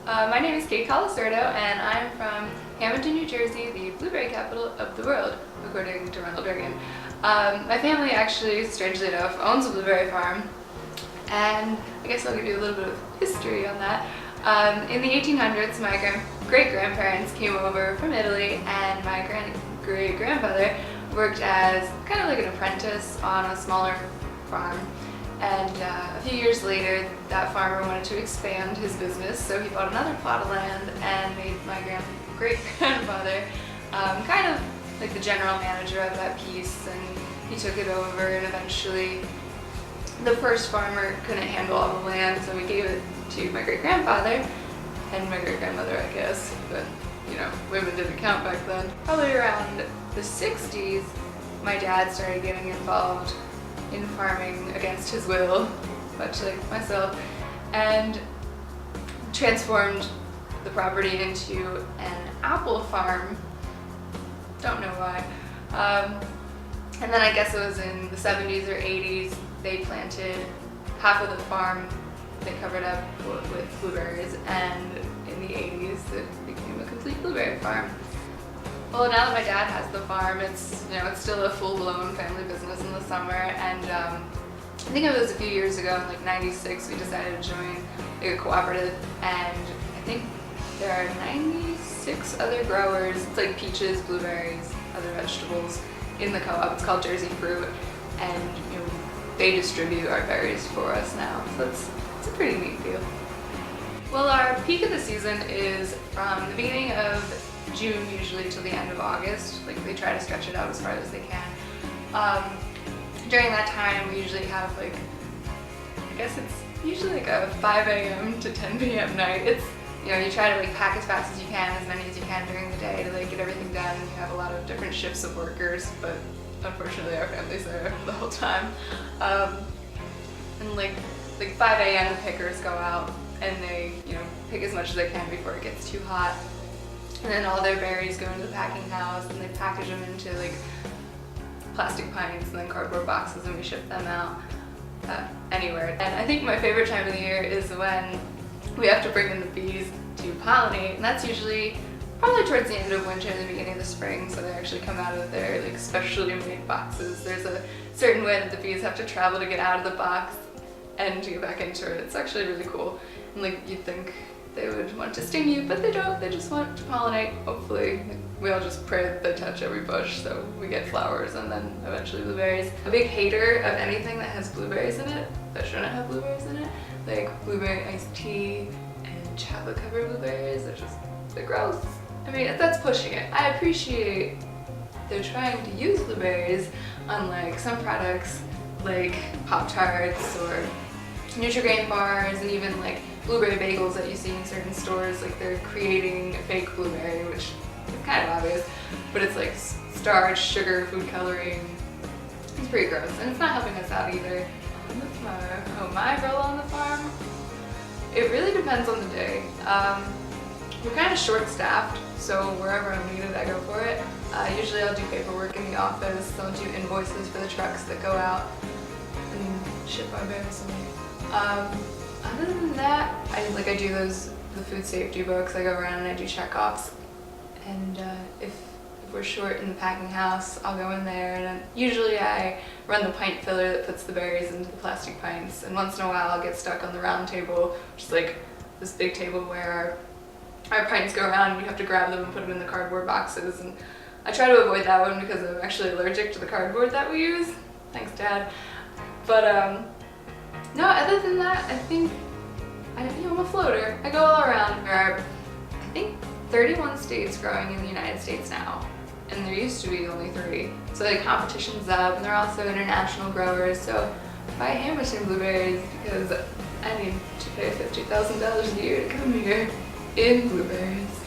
My name is Kate Colasurdo, and I'm from Hamilton, New Jersey, the blueberry capital of the world, according to Ronald Reagan. My family actually, strangely enough, owns a blueberry farm, and I guess I'll give you a little bit of history on that. In the 1800s, my great-grandparents came over from Italy, and my great-grandfather worked as kind of like an apprentice on a smaller farm. And a few years later, that farmer wanted to expand his business, so he bought another plot of land and made my great-grandfather kind of like the general manager of that piece, and he took it over, and eventually the first farmer couldn't handle all the land, so we gave it to my great-grandfather and my great-grandmother, I guess, but you know, women didn't count back then. Probably around the 60s, my dad started getting involved in farming against his will, much like myself, and transformed the property into an apple farm. Don't know why. And then I guess it was in the 70s or 80s, they planted half of the farm, they covered up with blueberries, and in the 80s it became a complete blueberry farm. Well, now that my dad has the farm, it's still a full-blown family business in the summer, and I think it was a few years ago, in like '96, we decided to join like a cooperative, and I think there are 96 other growers. It's like peaches, blueberries, other vegetables in the co-op. It's called Jersey Fruit, and they distribute our berries for us now, so it's a pretty neat deal. Well, our peak of the season is from the beginning of June usually till the end of August. Like, they try to stretch it out as far as they can. During that time we usually have like, I guess it's usually like a 5 a.m. to 10 p.m. night. It's, you try to like pack as fast as you can, as many as you can during the day to like get everything done. You have a lot of different shifts of workers, but unfortunately our family's there the whole time. And like 5 a.m. the pickers go out and they pick as much as they can before it gets too hot. And then all their berries go into the packing house, and they package them into like plastic pints and then cardboard boxes, and we ship them out anywhere. And I think my favorite time of the year is when we have to bring in the bees to pollinate, and that's usually probably towards the end of winter and the beginning of the spring, so they actually come out of their like specially made boxes. There's a certain way that the bees have to travel to get out of the box and to get back into it. It's actually really cool, and like you'd think they would want to sting you, but they don't. They just want to pollinate, hopefully. We all just pray that they touch every bush so we get flowers and then eventually blueberries. A big hater of anything that has blueberries in it, that shouldn't have blueberries in it, like blueberry iced tea and chocolate covered blueberries, they're gross. I mean, that's pushing it. I appreciate they're trying to use blueberries on like some products like Pop-Tarts or Nutri-Grain bars, and even like blueberry bagels that you see in certain stores. Like, they're creating a fake blueberry, which is kind of obvious, but it's like starch, sugar, food coloring. It's pretty gross, and it's not helping us out either. On the farm, my role on the farm, it really depends on the day. We're kind of short-staffed, so wherever I'm needed, I go for it. Usually I'll do paperwork in the office. I'll do invoices for the trucks that go out and ship our berries away. Other than that, I do the food safety books. I go around and I do checkoffs, and if we're short in the packing house, I'll go in there, and usually I run the pint filler that puts the berries into the plastic pints, and once in a while I'll get stuck on the round table, which is like this big table where our pints go around and you have to grab them and put them in the cardboard boxes, and I try to avoid that one because I'm actually allergic to the cardboard that we use. Thanks, Dad. But no, other than that, I think I'm a floater. I go all around. There are, I think, 31 states growing in the United States now, and there used to be only 3. So the competition's up, and they're also international growers. So buy Hamilton blueberries because I need to pay $50,000 a year to come here in blueberries.